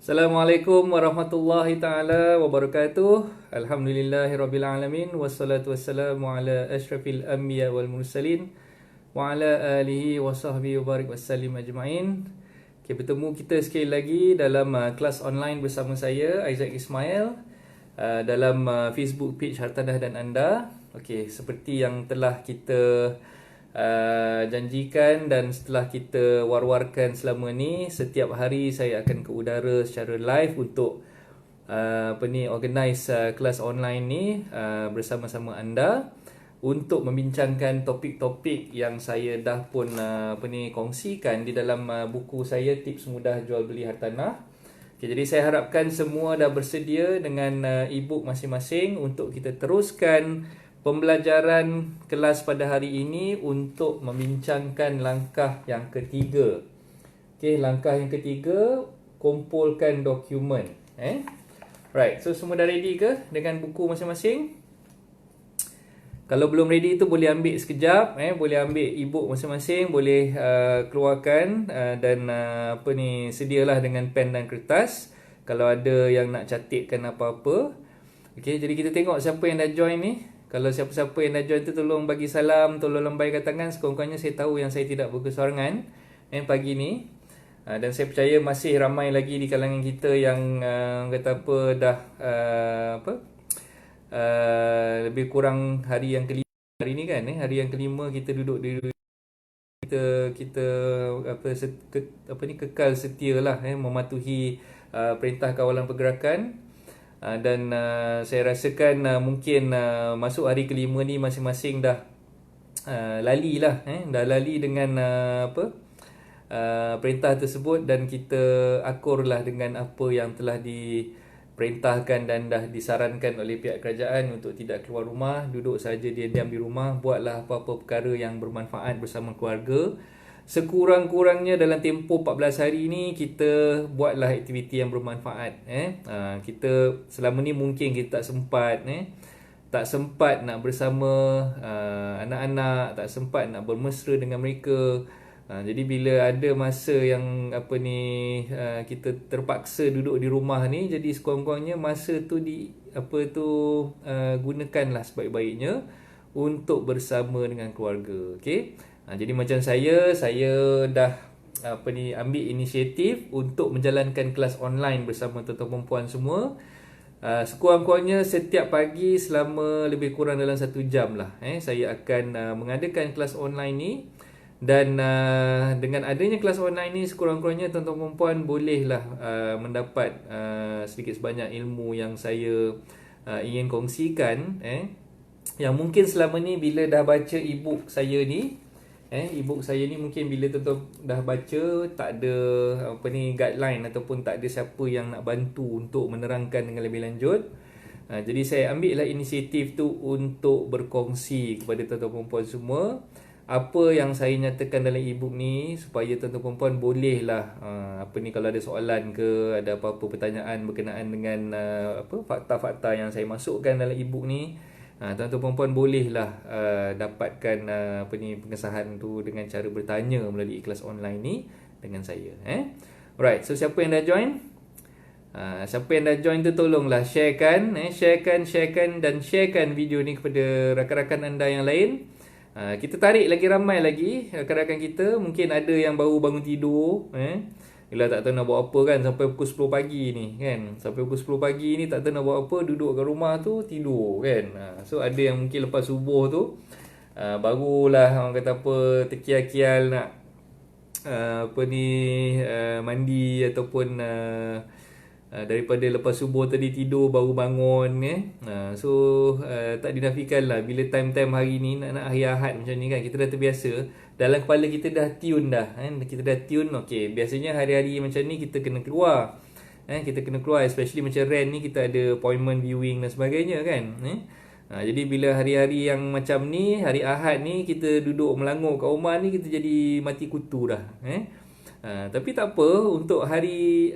Assalamualaikum warahmatullahi taala wabarakatuh. Alhamdulillahirabbil alamin wassalatu wassalamu ala asyrafil anbiya wal mursalin wa ala alihi wa sahbihi wa barik wasallim ajmain. Okay, bertemu kita sekali lagi dalam kelas online bersama saya Isaac Ismail dalam Facebook page Hartanah dan Anda. Okey, seperti yang telah kita janjikan dan setelah kita war-warkan selama ni, setiap hari saya akan ke udara secara live untuk organize kelas online ni bersama-sama anda untuk membincangkan topik-topik yang saya dah pun kongsikan di dalam buku saya Tips Mudah Jual Beli Hartanah. Okay, jadi saya harapkan semua dah bersedia dengan e-book masing-masing untuk kita teruskan pembelajaran kelas pada hari ini untuk membincangkan langkah yang ketiga. Okey, langkah yang ketiga, kumpulkan dokumen. Right, so semua dah ready ke dengan buku masing-masing? Kalau belum ready tu boleh ambil sekejap, boleh ambil e-book masing-masing, boleh keluarkan dan sedialah dengan pen dan kertas kalau ada yang nak catatkan apa-apa. Okey, jadi kita tengok siapa yang dah join ni. Kalau siapa-siapa yang dah join tu tolong bagi salam, tolong lambaikan tangan. Sekurang-kurangnya saya tahu yang saya tidak berkesorangan pagi ni. Dan saya percaya masih ramai lagi di kalangan kita yang kata apa dah lebih kurang hari yang kelima hari ni kan, hari yang kelima kita duduk di kita kekal setia lah mematuhi perintah kawalan pergerakan. Dan saya rasakan mungkin masuk hari kelima ni masing-masing dah lali lah, dah lali dengan perintah tersebut dan kita akurlah dengan apa yang telah diperintahkan dan dah disarankan oleh pihak kerajaan untuk tidak keluar rumah, duduk saja diam-diam di rumah, buatlah apa-apa perkara yang bermanfaat bersama keluarga. Sekurang-kurangnya dalam tempoh 14 hari ni kita buatlah aktiviti yang bermanfaat. Kita selama ni mungkin kita tak sempat nak bersama anak-anak, tak sempat nak bermesra dengan mereka. Jadi bila ada masa yang kita terpaksa duduk di rumah ni, jadi sekurang-kurangnya masa tu gunakanlah sebaik-baiknya untuk bersama dengan keluarga. Okey. Jadi macam saya dah ambil inisiatif untuk menjalankan kelas online bersama tuan-tuan dan puan semua. Sekurang-kurangnya setiap pagi selama lebih kurang dalam 1 jam lah saya akan mengadakan kelas online ni. Dan dengan adanya kelas online ni, sekurang-kurangnya tuan-tuan dan puan bolehlah mendapat sedikit sebanyak ilmu yang saya ingin kongsikan, yang mungkin selama ni bila dah baca e-book saya ni, e-book saya ni mungkin bila tuan-tuan dah baca tak ada guideline ataupun tak ada siapa yang nak bantu untuk menerangkan dengan lebih lanjut. Jadi saya ambil lah inisiatif tu untuk berkongsi kepada tuan-tuan dan puan semua apa yang saya nyatakan dalam e-book ni, supaya tuan-tuan dan puan bolehlah kalau ada soalan ke, ada apa-apa pertanyaan berkenaan dengan fakta-fakta yang saya masukkan dalam e-book ni, tuan-tuan dan puan bolehlah dapatkan pengesahan tu dengan cara bertanya melalui kelas online ni dengan saya. Alright, so siapa yang dah join? Siapa yang dah join tu tolonglah sharekan video ni kepada rakan-rakan anda yang lain. Kita tarik lagi ramai lagi rakan-rakan kita. Mungkin ada yang baru bangun tidur, Yelah tak tahu nak buat apa kan sampai pukul 10 pagi ni kan. Sampai pukul 10 pagi ni tak tahu nak buat apa, duduk kat rumah tu tidur kan. So ada yang mungkin lepas subuh tu barulah orang kata terkial-kial nak mandi ataupun daripada lepas subuh tadi tidur baru bangun tak dinafikan lah bila time-time hari ni nak hari Ahad macam ni kan, kita dah terbiasa, dalam kepala kita dah tune dah kita dah tune. Okay, biasanya hari-hari macam ni kita kena keluar, kita kena keluar, especially macam rent ni kita ada appointment viewing dan sebagainya kan. Jadi bila hari-hari yang macam ni, hari Ahad ni kita duduk melanguk kat rumah ni, kita jadi mati kutu dah. Tapi tak apa, untuk hari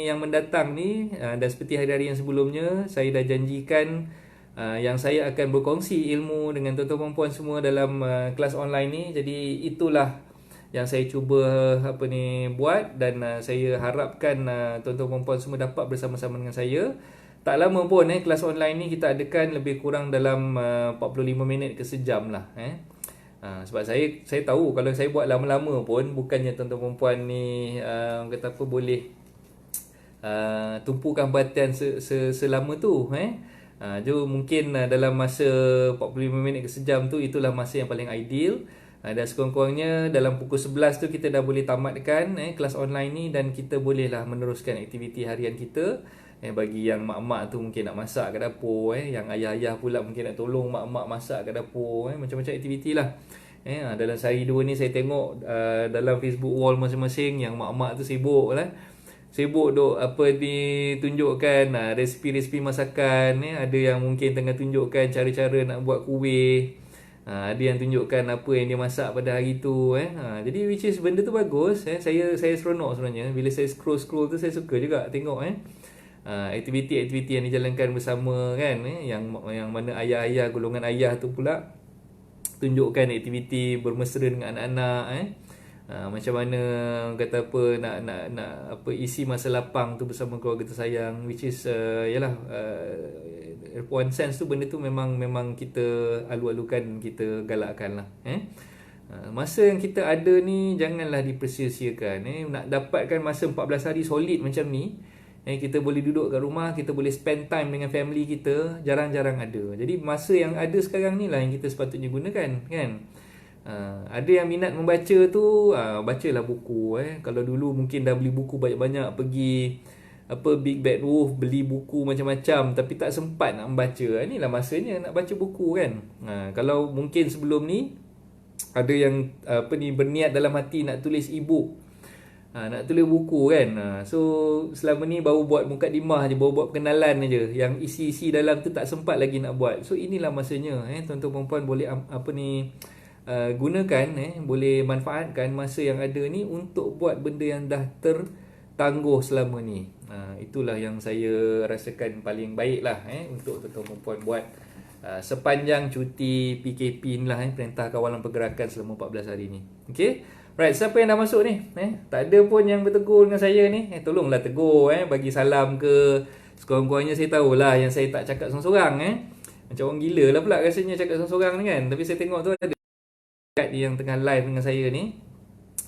yang mendatang ni, dan seperti hari-hari yang sebelumnya, saya dah janjikan yang saya akan berkongsi ilmu dengan tuan-tuan dan puan semua dalam kelas online ni. Jadi itulah yang saya cuba buat, dan saya harapkan tuan-tuan puan-puan semua dapat bersama-sama dengan saya. Tak lama pun kelas online ni kita adakan lebih kurang dalam 45 minit ke sejam lah. Sebab saya tahu kalau saya buat lama-lama pun bukannya tuan-tuan puan ni kata apa boleh tumpukan perhatian selama tu. Mungkin dalam masa 45 minit ke sejam tu, itulah masa yang paling ideal. Dan sekurang-kurangnya dalam pukul 11 tu kita dah boleh tamatkan kelas online ni, dan kita bolehlah meneruskan aktiviti harian kita. Bagi yang mak-mak tu mungkin nak masak kat dapur, yang ayah-ayah pula mungkin nak tolong mak-mak masak kat dapur, macam-macam aktiviti lah. Dalam sehari dua ni saya tengok dalam Facebook wall masing-masing yang mak-mak tu sibuk lah. Sibuk duk tunjukkan resipi-resipi masakan. Ada yang mungkin tengah tunjukkan cara-cara nak buat kuih. Ada yang tunjukkan apa yang dia masak pada hari tu. Jadi which is benda tu bagus. Saya seronok sebenarnya. Bila saya scroll tu saya suka juga tengok aktiviti-aktiviti yang dijalankan bersama kan, yang mana ayah-ayah, golongan ayah tu pula tunjukkan aktiviti bermesra dengan anak-anak, macam mana kata apa nak isi masa lapang tu bersama keluarga tersayang, which is one sense tu benda tu memang kita alu-alukan, kita galakkan lah. Masa yang kita ada ni janganlah dipersia-siakan. Nak dapatkan masa 14 hari solid macam ni, kita boleh duduk kat rumah, kita boleh spend time dengan family kita, jarang-jarang ada. Jadi masa yang ada sekarang ni lah yang kita sepatutnya gunakan kan. Ada yang minat membaca tu, bacalah buku. Kalau dulu mungkin dah beli buku banyak-banyak, pergi Big Bad Wolf, beli buku macam-macam, tapi tak sempat nak membaca. Inilah masanya nak baca buku kan. Kalau mungkin sebelum ni ada yang berniat dalam hati nak tulis e-book, nak tulis buku kan. So selama ni baru buat mukadimah je, baru buat perkenalan je, yang isi-isi dalam tu tak sempat lagi nak buat. So inilah masanya tuan-tuan puan boleh gunakan, boleh manfaatkan masa yang ada ni untuk buat benda yang dah tertangguh selama ni. Itulah yang saya rasakan paling baik lah untuk tuan-tuan puan buat sepanjang cuti PKP ni lah, Perintah Kawalan Pergerakan selama 14 hari ni. Okay. Right, siapa yang dah masuk ni? Tak ada pun yang bertegur dengan saya ni. Tolonglah tegur, bagi salam ke. Sekurang-kurangnya saya tahulah yang saya tak cakap sorang-sorang. Macam orang gila lah pula rasanya cakap sorang-sorang ni kan. Tapi saya tengok tu ada yang tengah live dengan saya ni.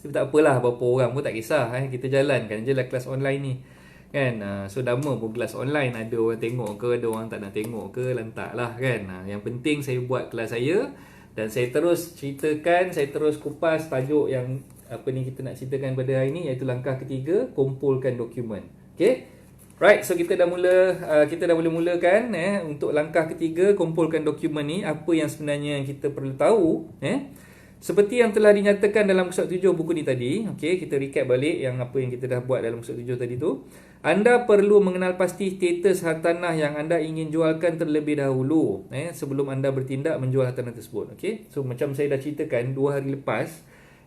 Tapi tak apalah, berapa orang pun tak kisah. Kita jalankan je lah kelas online ni kan. So lama pun kelas online, ada orang tengok ke, ada orang tak nak tengok ke, lantak lah kan. Yang penting saya buat kelas saya, dan saya terus ceritakan, saya terus kupas tajuk yang kita nak ceritakan pada hari ni, iaitu langkah ketiga, kumpulkan dokumen. Okay. Right, so kita dah boleh mulakan untuk langkah ketiga, kumpulkan dokumen ni. Apa yang sebenarnya yang kita perlu tahu seperti yang telah dinyatakan dalam muka surat 7 buku ni tadi. Okay, kita recap balik yang apa yang kita dah buat dalam muka surat 7 tadi tu. Anda perlu mengenal pasti status hartanah yang anda ingin jualkan terlebih dahulu sebelum anda bertindak menjual hartanah tersebut. Okay, so macam saya dah ceritakan 2 hari lepas,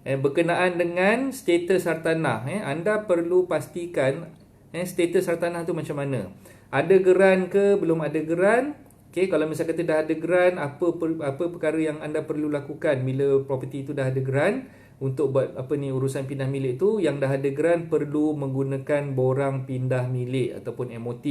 berkenaan dengan status hartanah, anda perlu pastikan status hartanah tu macam mana. Ada geran ke, belum ada geran. Okay, kalau misalnya kata dah ada geran, apa perkara yang anda perlu lakukan bila properti itu dah ada geran untuk buat urusan pindah milik tu. Yang dah ada geran perlu menggunakan borang pindah milik ataupun MOT.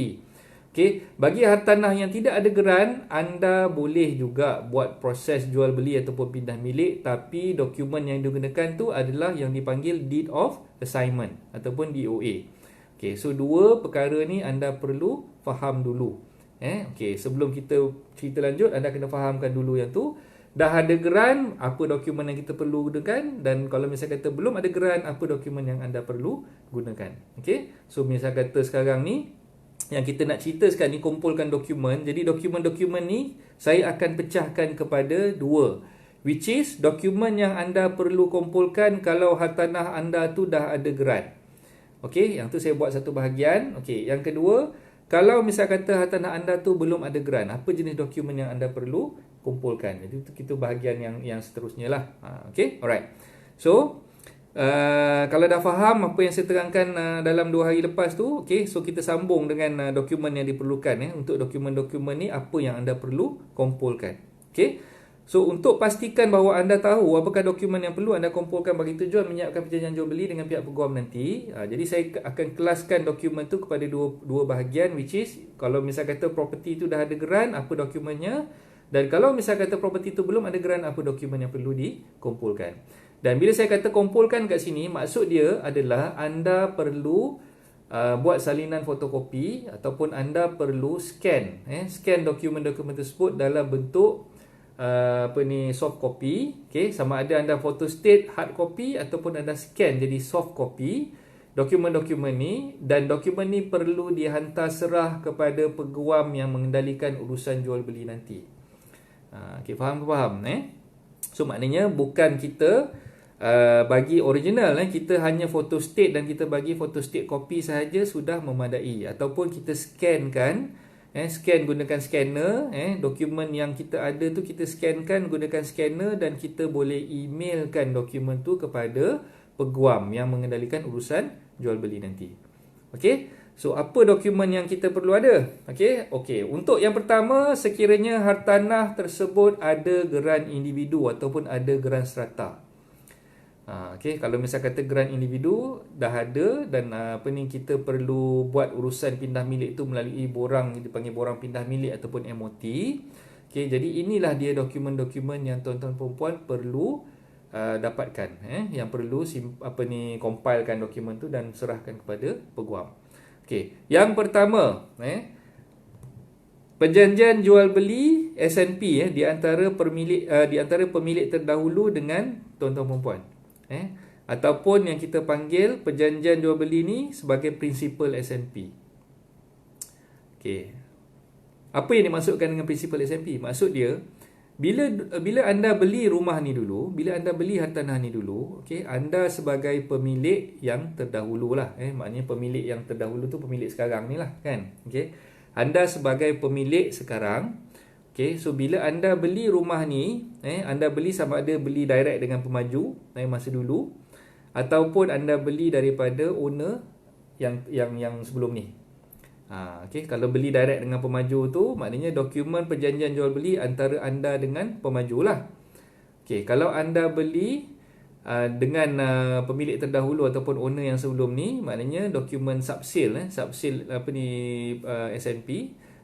Okay, bagi hartanah yang tidak ada geran, anda boleh juga buat proses jual beli ataupun pindah milik, tapi dokumen yang digunakan tu adalah yang dipanggil Deed of Assignment ataupun DOA. Okay, so dua perkara ni anda perlu faham dulu. Okay, sebelum kita cerita lanjut, anda kena fahamkan dulu yang tu. Dah ada geran, apa dokumen yang kita perlu gunakan, dan kalau misalnya kata belum ada geran, apa dokumen yang anda perlu gunakan. Okay, so misalnya kata sekarang ni yang kita nak cerita sekarang ni, kumpulkan dokumen. Jadi dokumen-dokumen ni saya akan pecahkan kepada dua, which is dokumen yang anda perlu kumpulkan kalau hartanah anda tu dah ada geran. Okay, yang tu saya buat satu bahagian. Okay, yang kedua, kalau misal kata hartanah anda tu belum ada geran, apa jenis dokumen yang anda perlu kumpulkan. Jadi itu bahagian yang seterusnya lah. Okay, alright. So kalau dah faham apa yang saya terangkan dalam 2 hari lepas tu, okay, so kita sambung dengan dokumen yang diperlukan. Untuk dokumen-dokumen ni, apa yang anda perlu kumpulkan. Okay, So untuk pastikan bahawa anda tahu apakah dokumen yang perlu anda kumpulkan bagi tujuan menyiapkan perjanjian jual beli dengan pihak peguam nanti. Jadi saya akan kelaskan dokumen tu kepada dua bahagian, which is kalau misal kata property tu dah ada geran, apa dokumennya, dan kalau misal kata property tu belum ada geran, apa dokumen yang perlu dikumpulkan. Dan bila saya kata kumpulkan kat sini, maksud dia adalah anda perlu buat salinan fotokopi ataupun anda perlu scan scan dokumen-dokumen tersebut dalam bentuk soft copy. Okay, sama ada anda photostate hard copy ataupun anda scan jadi soft copy dokumen-dokumen ni, dan dokumen ni perlu dihantar serah kepada peguam yang mengendalikan urusan jual beli nanti. Okay, faham? So maknanya bukan kita bagi original, kita hanya photostate dan kita bagi photostate copy sahaja sudah memadai, ataupun kita scankan, scan gunakan scanner, dokumen yang kita ada tu kita scankan gunakan scanner, dan kita boleh emailkan dokumen tu kepada peguam yang mengendalikan urusan jual beli nanti. Okey, so apa dokumen yang kita perlu ada? Okey, untuk yang pertama, sekiranya hartanah tersebut ada geran individu ataupun ada geran strata. Kalau misal kata geran individu dah ada dan kita perlu buat urusan pindah milik tu melalui borang, dipanggil borang pindah milik ataupun MOT. Jadi inilah dia dokumen-dokumen yang tuan-tuan perempuan perlu dapatkan, yang perlu compilekan dokumen tu dan serahkan kepada peguam. Yang pertama, perjanjian jual beli SNP di antara pemilik terdahulu dengan tuan-tuan perempuan. Ataupun yang kita panggil perjanjian jual beli ni sebagai prinsipal SNP. Apa yang dimaksudkan dengan prinsipal SNP? Maksud dia, bila anda beli rumah ni dulu, bila anda beli hartanah ni dulu, anda sebagai pemilik yang terdahulu lah. Maknanya pemilik yang terdahulu tu pemilik sekarang ni lah, kan? Anda sebagai pemilik sekarang. So bila anda beli rumah ni, anda beli sama ada beli direct dengan pemaju masa dulu, ataupun anda beli daripada owner yang sebelum ni. Kalau beli direct dengan pemaju tu, maknanya dokumen perjanjian jual beli antara anda dengan pemaju lah. Kalau anda beli dengan pemilik terdahulu ataupun owner yang sebelum ni, maknanya dokumen subsale, SNP.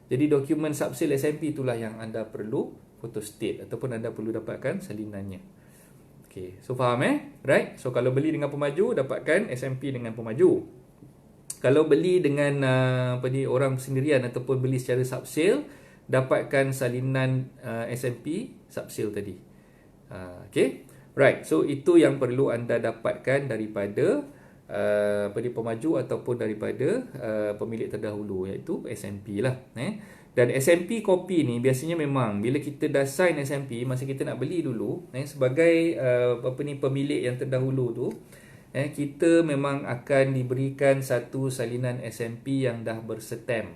Jadi dokumen subsale SNP itulah yang anda perlu photostate ataupun anda perlu dapatkan salinannya. So faham right? So kalau beli dengan pemaju, dapatkan SNP dengan pemaju. Kalau beli dengan orang sendirian ataupun beli secara subsale, dapatkan salinan SNP subsale tadi. Right, so itu yang perlu anda dapatkan daripada pemaju ataupun daripada pemilik terdahulu, iaitu SNP lah. Dan SNP kopi ni biasanya memang bila kita dah sign SNP, masa kita nak beli dulu, sebagai pemilik yang terdahulu tu, kita memang akan diberikan satu salinan SNP yang dah berstamp.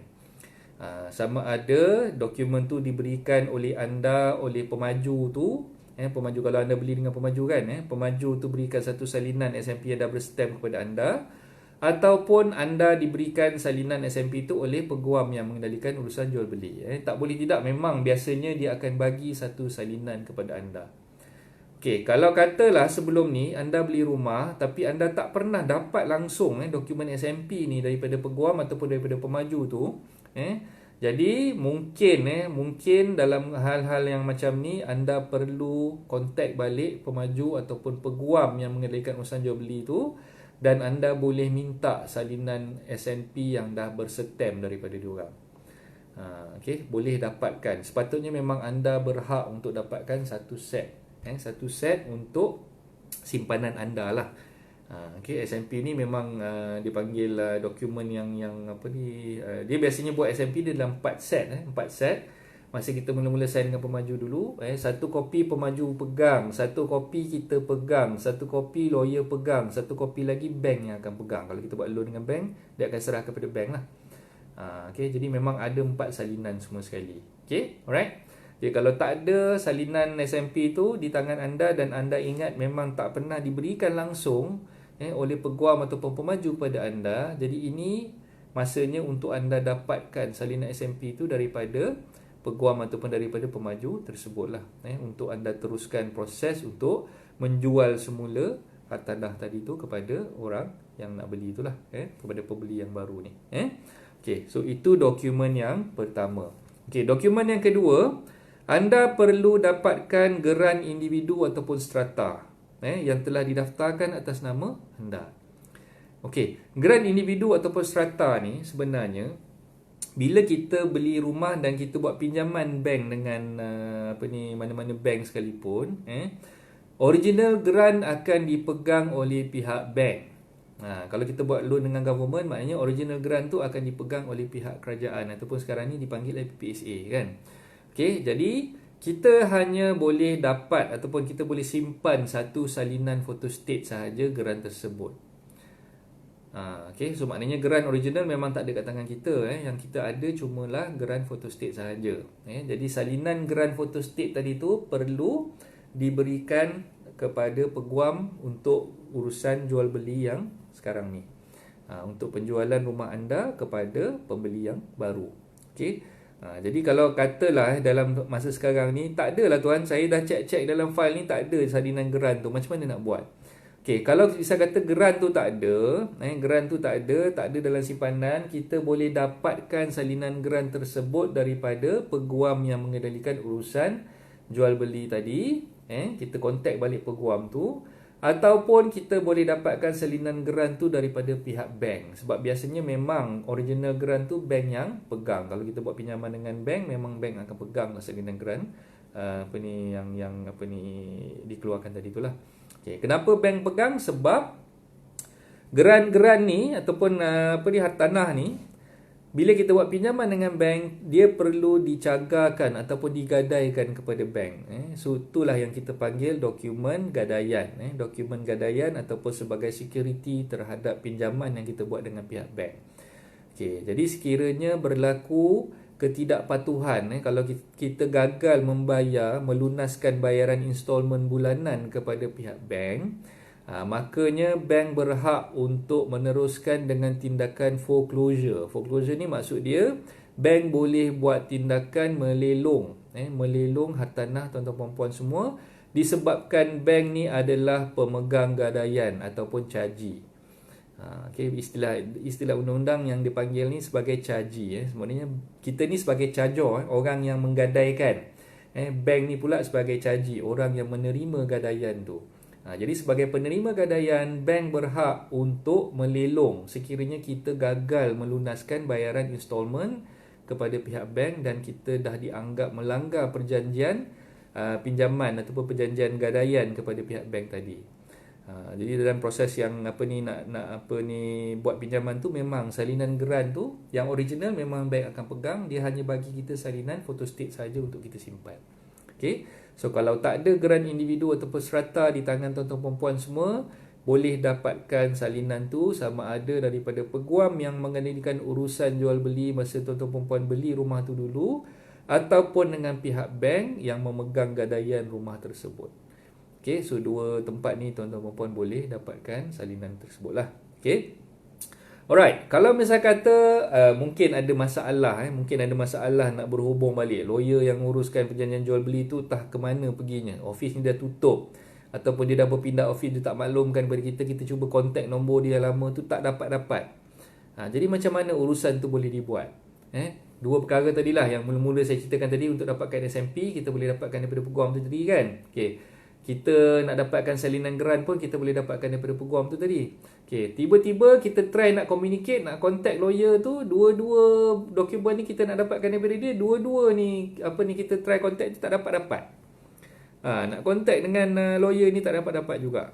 Sama ada dokumen tu diberikan oleh anda oleh pemaju tu, pemaju kalau anda beli dengan pemaju kan, pemaju tu berikan satu salinan SNP yang dah berstamp kepada anda, ataupun anda diberikan salinan SNP tu oleh peguam yang mengendalikan urusan jual beli. Tak boleh tidak, memang biasanya dia akan bagi satu salinan kepada anda. Kalau katalah sebelum ni anda beli rumah tapi anda tak pernah dapat langsung dokumen SNP ni daripada peguam ataupun daripada pemaju tu, jadi mungkin dalam hal-hal yang macam ni anda perlu kontak balik pemaju ataupun peguam yang mengendalikan urusan jual beli tu, dan anda boleh minta salinan SNP yang dah berstamp daripada diorang. Boleh dapatkan. Sepatutnya memang anda berhak untuk dapatkan satu set. Satu set untuk simpanan anda lah. SNP ni memang dipanggil dokumen yang dia biasanya buat SNP dia dalam 4 set. 4 set. Masa kita mula-mula sign dengan pemaju dulu, satu kopi pemaju pegang, satu kopi kita pegang, satu kopi lawyer pegang, satu kopi lagi bank yang akan pegang. Kalau kita buat loan dengan bank, dia akan serah kepada bank lah. Jadi memang ada 4 salinan semua sekali. Alright. Jadi kalau tak ada salinan SNP tu di tangan anda dan anda ingat memang tak pernah diberikan langsung oleh peguam ataupun pemaju pada anda, jadi ini masanya untuk anda dapatkan salinan SNP tu daripada peguam ataupun daripada pemaju tersebutlah, untuk anda teruskan proses untuk menjual semula hartanah tadi tu kepada orang yang nak beli itulah, kepada pembeli yang baru ni. Okey, so itu dokumen yang pertama. Okey, dokumen yang kedua, anda perlu dapatkan geran individu ataupun strata yang telah didaftarkan atas nama anda. Okey, geran individu ataupun strata ni sebenarnya bila kita beli rumah dan kita buat pinjaman bank dengan mana-mana bank sekalipun, original geran akan dipegang oleh pihak bank. Kalau kita buat loan dengan government, maknanya original geran tu akan dipegang oleh pihak kerajaan ataupun sekarang ni dipanggil PPSA kan. Okey, jadi kita hanya boleh dapat ataupun kita boleh simpan satu salinan photostat sahaja geran tersebut. Okay, so maknanya geran original memang tak ada kat tangan kita. Yang kita ada cumalah geran photostat sahaja. Jadi salinan geran photostat tadi tu perlu diberikan kepada peguam untuk urusan jual beli yang sekarang ni, untuk penjualan rumah anda kepada pembeli yang baru. Okay. Jadi kalau katalah dalam masa sekarang ni tak adalah tuan, saya dah cek dalam file ni tak ada salinan geran tu, macam mana nak buat? Okey, kalau bisa kata geran tu tak ada, geran tu tak ada dalam simpanan, kita boleh dapatkan salinan geran tersebut daripada peguam yang mengendalikan urusan jual beli tadi. Kita kontak balik peguam tu, ataupun kita boleh dapatkan salinan geran tu daripada pihak bank. Sebab biasanya memang original geran tu bank yang pegang. Kalau kita buat pinjaman dengan bank, memang bank akan pegang salinan geran yang dikeluarkan tadi itulah. Okay. Kenapa bank pegang? Sebab geran-geran ni ataupun hartanah ni, bila kita buat pinjaman dengan bank, dia perlu dicagarkan ataupun digadaikan kepada bank. So itulah yang kita panggil dokumen gadaian. Dokumen gadaian ataupun sebagai security terhadap pinjaman yang kita buat dengan pihak bank. Okay. Jadi sekiranya berlaku ketidakpatuhan, kalau kita gagal melunaskan bayaran installment bulanan kepada pihak bank, makanya bank berhak untuk meneruskan dengan tindakan foreclosure. Foreclosure ni maksud dia bank boleh buat tindakan melelong hartanah tuan-tuan puan semua disebabkan bank ni adalah pemegang gadaian ataupun caji. Okay, istilah undang-undang yang dipanggil ni sebagai caji. Sebenarnya kita ni sebagai cajor, orang yang menggadaikan. Bank ni pula sebagai caji, orang yang menerima gadaian tu. Jadi sebagai penerima gadaian, bank berhak untuk melelong sekiranya kita gagal melunaskan bayaran installment kepada pihak bank dan kita dah dianggap melanggar perjanjian pinjaman ataupun perjanjian gadaian kepada pihak bank tadi. Jadi dalam proses yang buat pinjaman tu, memang salinan geran tu yang original memang bank akan pegang, dia hanya bagi kita salinan photostat saja untuk kita simpan. Okay. So kalau tak ada geran individu ataupun strata di tangan tuan-tuan puan semua, boleh dapatkan salinan tu sama ada daripada peguam yang mengendalikan urusan jual beli masa tuan-tuan puan beli rumah tu dulu, ataupun dengan pihak bank yang memegang gadaian rumah tersebut. Okay, so dua tempat ni tuan-tuan puan boleh dapatkan salinan tersebut lah. Okay. Alright, kalau misal kata mungkin ada masalah nak berhubung balik, lawyer yang uruskan perjanjian jual beli tu entah ke mana perginya, office ni dah tutup ataupun dia dah berpindah office, dia tak maklumkan kepada kita cuba kontak nombor dia lama tu tak dapat. Jadi macam mana urusan tu boleh dibuat? Dua perkara tadilah yang mula-mula saya ceritakan tadi, untuk dapatkan SMP kita boleh dapatkan daripada peguam tu tadi kan. Okay. Kita nak dapatkan salinan geran pun kita boleh dapatkan daripada peguam tu tadi. Okay, tiba-tiba kita try nak communicate, nak contact lawyer tu, dua-dua dokumen ni kita nak dapatkan daripada dia, dua-dua ni kita try contact tu tak dapat-dapat. Nak contact dengan lawyer ni tak dapat-dapat juga.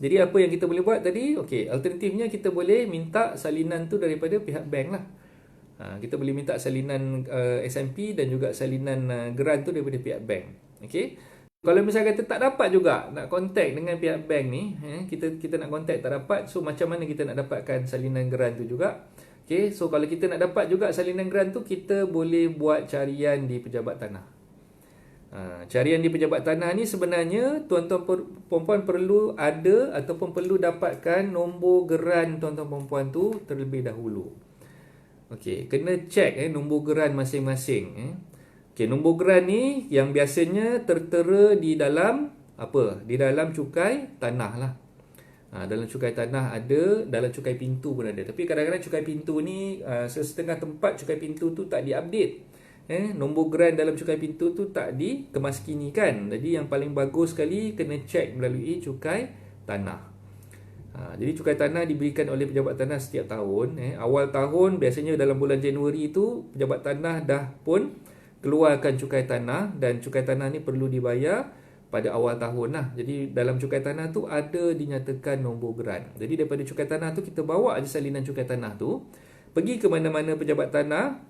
Jadi apa yang kita boleh buat tadi? Okay, alternatifnya kita boleh minta salinan tu daripada pihak bank lah. Kita boleh minta salinan SMP dan juga salinan geran tu daripada pihak bank. Okay. Kalau misalnya kata tak dapat juga nak contact dengan pihak bank ni, kita nak contact tak dapat, so macam mana kita nak dapatkan salinan geran tu juga? Okay, so kalau kita nak dapat juga salinan geran tu, kita boleh buat carian di pejabat tanah. Carian di pejabat tanah ni sebenarnya tuan-tuan perempuan perlu ada ataupun perlu dapatkan nombor geran tuan-tuan perempuan tu terlebih dahulu. Okey, kena check nombor geran masing-masing Okey, nombor geran ni yang biasanya tertera di dalam apa? Di dalam cukai tanah lah. Dalam cukai tanah ada, dalam cukai pintu pun ada. Tapi kadang-kadang cukai pintu ni setengah tempat cukai pintu tu tak diupdate. Nombor geran dalam cukai pintu tu tak dikemaskinikan. Jadi yang paling bagus sekali kena check melalui cukai tanah. Jadi cukai tanah diberikan oleh pejabat tanah setiap tahun. Awal tahun biasanya dalam bulan Januari tu pejabat tanah dah pun keluarkan cukai tanah, dan cukai tanah ni perlu dibayar pada awal tahun lah. Jadi dalam cukai tanah tu ada dinyatakan nombor geran. Jadi daripada cukai tanah tu kita bawa aja salinan cukai tanah tu, pergi ke mana-mana pejabat tanah.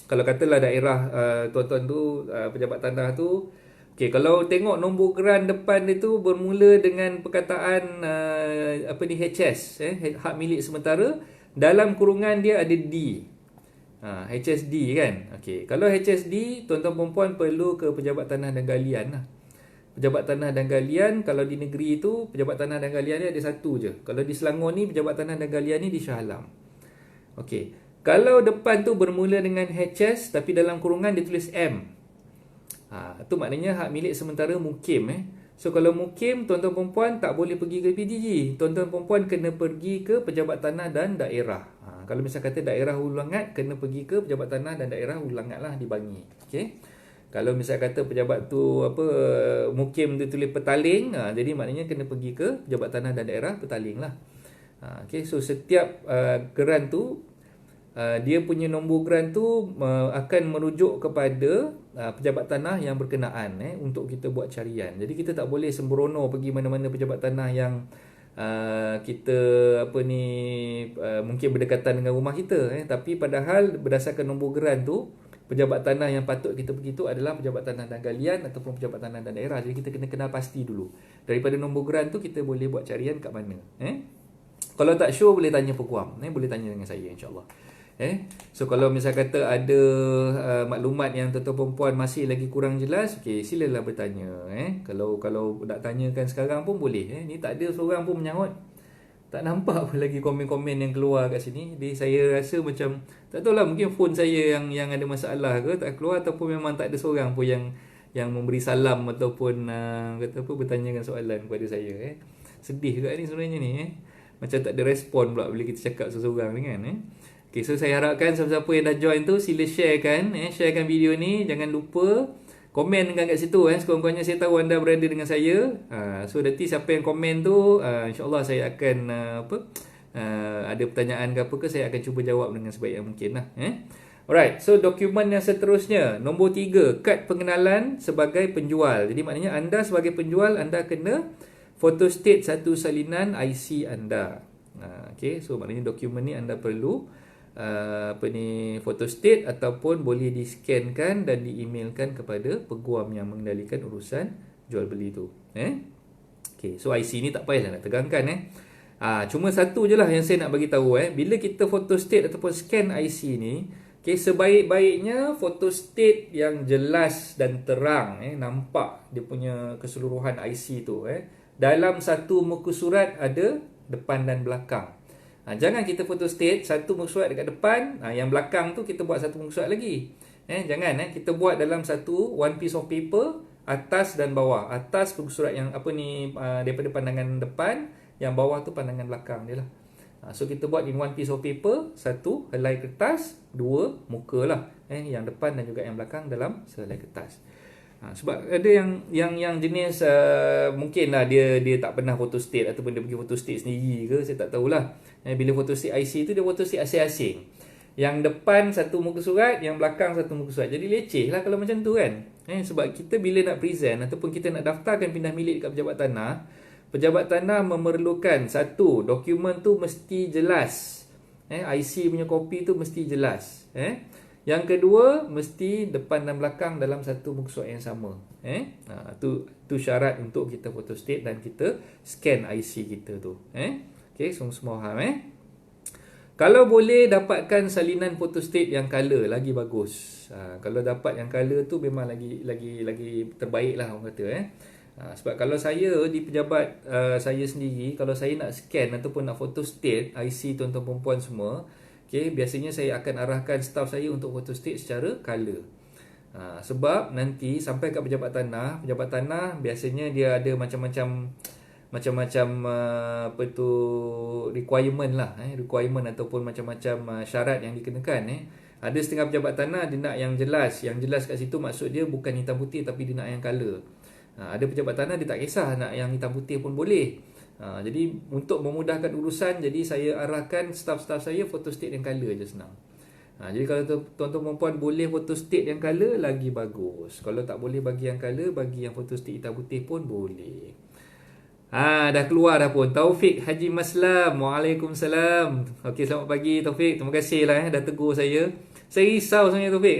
Kalau katalah daerah tuan-tuan tu pejabat tanah tu, okey, kalau tengok nombor geran depan dia tu bermula dengan perkataan HS, hak milik sementara, dalam kurungan dia ada D. HSD kan. Okey, kalau HSD, tuan-tuan perempuan perlu ke pejabat tanah dan galian lah. Pejabat tanah dan galian, kalau di negeri tu pejabat tanah dan galian ni ada satu je. Kalau di Selangor ni pejabat tanah dan galian ni di Shah Alam. Okey, kalau depan tu bermula dengan HS tapi dalam kurungan dia tulis M, tu maknanya hak milik sementara mukim. So kalau mukim, tuan-tuan perempuan tak boleh pergi ke PDG. Tuan-tuan perempuan kena pergi ke pejabat tanah dan daerah. Kalau misal kata daerah Hulu Langat, kena pergi ke pejabat tanah dan daerah Hulu Langat lah di Bangi. Okey. Kalau misal kata pejabat tu mukim dia tulis Petaling, jadi maknanya kena pergi ke pejabat tanah dan daerah Petaling lah. Okey, so setiap geran tu dia punya nombor geran tu akan merujuk kepada pejabat tanah yang berkenaan untuk kita buat carian. Jadi kita tak boleh sembrono pergi mana-mana pejabat tanah yang kita mungkin berdekatan dengan rumah kita, tapi padahal berdasarkan nombor geran tu pejabat tanah yang patut kita pergi tu adalah pejabat tanah dan galian ataupun pejabat tanah dan daerah. Jadi kita kena kenal pasti dulu. Daripada nombor geran tu kita boleh buat carian kat mana. Kalau tak sure boleh tanya peguam, boleh tanya dengan saya insya-Allah. So kalau misal kata ada maklumat yang tuan-tuan perempuan masih lagi kurang jelas, okey, silalah bertanya. Kalau nak tanyakan sekarang pun boleh. Ni tak ada seorang pun menyahut. Tak nampak apa lagi komen-komen yang keluar kat sini. Jadi saya rasa macam tak tahulah, mungkin phone saya yang ada masalah ke tak keluar, ataupun memang tak ada seorang pun yang memberi salam ataupun bertanyakan soalan kepada saya. Sedih juga ni sebenarnya ni. Macam tak ada respon pula bila kita cakap seseorang ni kan. Okay, so saya harapkan siapa-siapa yang dah join tu sila sharekan video ni. Jangan lupa komen kat situ. Sekurang-kurangnya saya tahu anda berada dengan saya. So nanti siapa yang komen tu, insyaAllah saya akan ada pertanyaan ke apa ke, saya akan cuba jawab dengan sebaik yang mungkin lah. Alright, so dokumen yang seterusnya, nombor 3, kad pengenalan sebagai penjual. Jadi maknanya anda sebagai penjual, anda kena photostate satu salinan IC anda. Okay, so maknanya dokumen ni anda perlu photostate ataupun boleh di-scankan dan di-emailkan kepada peguam yang mengendalikan urusan jual beli tu. Okay, so IC ni tak payahlah nak tegangkan. Cuma satu je lah yang saya nak bagi tahu. Bila kita photostate ataupun scan IC ni, okay, sebaik-baiknya photostate yang jelas dan terang, nampak dia punya keseluruhan IC tu. Dalam satu muka surat ada depan dan belakang. Jangan kita photostate satu muka surat dekat depan, yang belakang tu kita buat satu muka surat lagi. Jangan kita buat dalam satu one piece of paper, atas dan bawah. Atas muka surat yang daripada pandangan depan, yang bawah tu pandangan belakang dia lah. So kita buat in one piece of paper, satu helai kertas, dua muka lah. Yang depan dan juga yang belakang dalam sehelai kertas. Sebab ada yang jenis mungkinlah dia tak pernah photostate ataupun dia pergi photostate sendiri ke, saya tak tahulah. Bila photostate IC tu dia photostate asing-asing. Yang depan satu muka surat, yang belakang satu muka surat. Jadi leceh lah kalau macam tu kan. Sebab kita bila nak present ataupun kita nak daftarkan pindah milik dekat pejabat tanah memerlukan satu, dokumen tu mesti jelas. IC punya kopi tu mesti jelas. Yang kedua, mesti depan dan belakang dalam satu muka surat yang sama. Tu syarat untuk kita photostate dan kita scan IC kita tu. Okay, semua faham. Kalau boleh dapatkan salinan photostate yang color, lagi bagus. Kalau dapat yang color tu memang lagi terbaik lah orang kata. Sebab kalau saya di pejabat saya sendiri, kalau saya nak scan ataupun nak photostate IC tuan-tuan perempuan semua, Okay, biasanya saya akan arahkan staff saya untuk photostat secara color. Sebab nanti sampai kat pejabat tanah biasanya dia ada macam-macam apa tu requirement lah, requirement ataupun macam-macam syarat yang dikenakan. Ada setengah pejabat tanah dia nak yang jelas. Yang jelas kat situ maksud dia bukan hitam putih tapi dia nak yang color. Ada pejabat tanah dia tak kisah nak yang hitam putih pun boleh. Jadi untuk memudahkan urusan, jadi saya arahkan staff-staff saya photostat yang color je, senang. Jadi kalau tuan-tuan perempuan boleh photostat yang color lagi bagus. Kalau tak boleh bagi yang color, bagi yang photostat hitam putih pun boleh. Dah keluar dah pun. Taufik Haji Maslam. Waalaikumsalam. Okey, selamat pagi Taufik. Terima kasih lah dah tegur saya. Saya risau sebenarnya Taufik.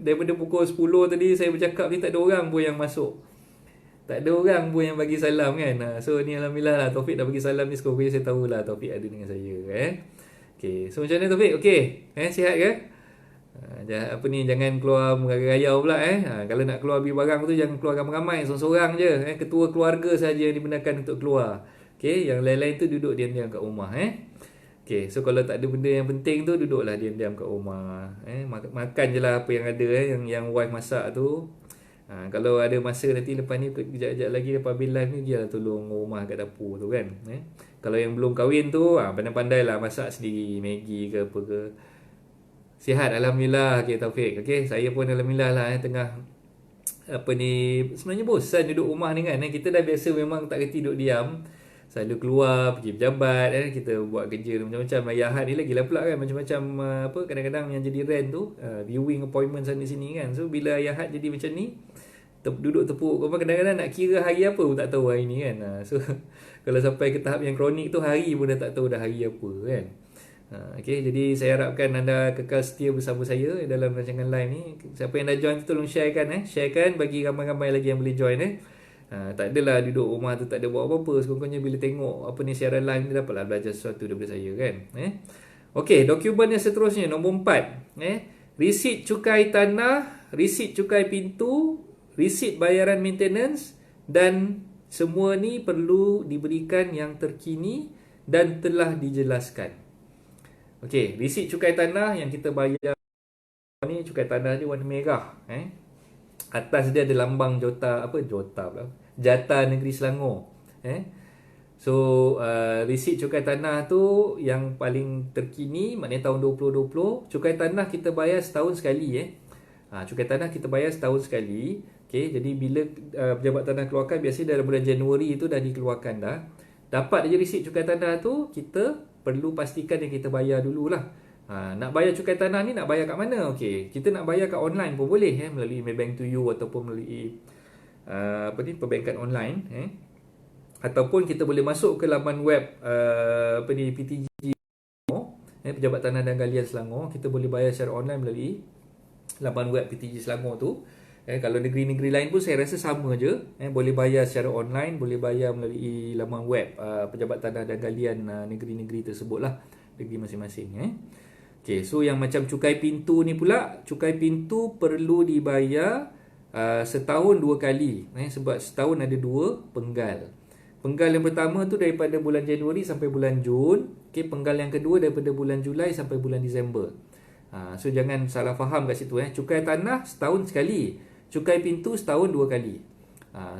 Daripada pukul 10 tadi saya bercakap ni tak ada orang pun yang masuk. Tak ada orang pun yang bagi salam kan. So ni alhamdulillah lah Taufik dah bagi salam ni, sekurang-kurangnya saya tahulah Taufik ada dengan saya. Okay, so macam mana Taufik? Okay, sihat ke? Jangan keluar merayau pula. Kalau nak keluar beli barang tu jangan keluar ramai-ramai, seorang-seorang je. Ketua keluarga saja yang dibenarkan untuk keluar. Okay, yang lain-lain tu duduk diam-diam kat rumah. Okay, so kalau tak ada benda yang penting tu, duduklah diam-diam kat rumah. Makan je lah apa yang ada, yang wife masak tu. Kalau ada masa nanti lepas ni kejap-kejap lagi lepas habis live ni, dia tolong rumah kat dapur tu kan. Kalau yang belum kahwin tu, pandai-pandai lah masak sendiri, Maggi ke apa ke. Sihat alhamdulillah. Okay Taufik. Okay, saya pun alhamdulillah lah tengah sebenarnya bosan duduk rumah ni kan. Kita dah biasa memang tak kerti duduk diam. Selalu keluar pergi pejabat, kita buat kerja macam-macam. Ayahat ni lagi lah pula kan, macam-macam kadang-kadang yang jadi rent tu, viewing appointment sana sini kan. So bila ayahat jadi macam ni, duduk tepuk kadang-kadang nak kira hari apa pun tak tahu hari ni kan. So kalau sampai ke tahap yang kronik tu, hari pun dah tak tahu dah hari apa kan. Okay, jadi saya harapkan anda kekal setia bersama saya dalam rancangan live ni. Siapa yang dah join tu tolong sharekan, sharekan bagi ramai-ramai lagi yang boleh join. Tak adalah duduk rumah tu tak ada buat apa-apa. Sekurang-kurangnya bila tengok apa ni siaran live ni, dapatlah belajar sesuatu daripada saya kan. Okey, dokumen yang seterusnya nombor 4. Resit cukai tanah, resit cukai pintu, resit bayaran maintenance, dan semua ni perlu diberikan yang terkini dan telah dijelaskan. Okey, resit cukai tanah yang kita bayar ni, cukai tanah dia warna merah. Atas dia ada lambang Jota Negeri Selangor. So resit cukai tanah tu yang paling terkini, maknanya tahun 2020. Cukai tanah kita bayar setahun sekali. Cukai tanah kita bayar setahun sekali. Okay, jadi bila pejabat tanah keluarkan, biasanya dalam bulan Januari tu dah dikeluarkan dah. Dapat je resit cukai tanah tu, kita perlu pastikan yang kita bayar dululah. Nak bayar cukai tanah ni nak bayar kat mana? Okey, kita nak bayar kat online pun boleh, melalui Maybank to You ataupun melalui perbankan online, ataupun kita boleh masuk ke laman web PTG Pejabat Tanah dan Galian Selangor. Kita boleh bayar secara online melalui laman web PTG Selangor tu. Kalau negeri-negeri lain pun saya rasa sama je. Boleh bayar secara online, boleh bayar melalui laman web Pejabat Tanah dan Galian negeri-negeri tersebut lah, negeri masing-masing. Okay, so yang macam cukai pintu ni pula, cukai pintu perlu dibayar setahun 2 kali. Sebab setahun ada 2 penggal. Penggal yang pertama tu daripada bulan Januari sampai bulan Jun. Okay, penggal yang kedua daripada bulan Julai sampai bulan Disember. So jangan salah faham kat situ. Cukai tanah setahun sekali, cukai pintu setahun 2 kali.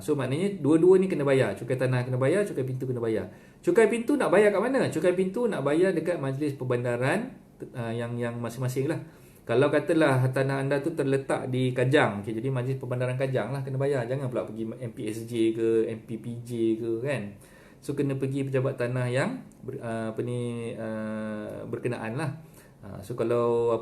So maknanya dua-dua ni kena bayar. Cukai tanah kena bayar, cukai pintu kena bayar. Cukai pintu nak bayar kat mana? Cukai pintu nak bayar dekat Majlis Perbandaran yang masing-masing lah. Kalau katalah tanah anda tu terletak di Kajang, okay, jadi Majlis Perbandaran Kajang lah kena bayar. Jangan pula pergi MPSJ ke MPPJ ke kan. So kena pergi pejabat tanah yang berkenaan lah. So kalau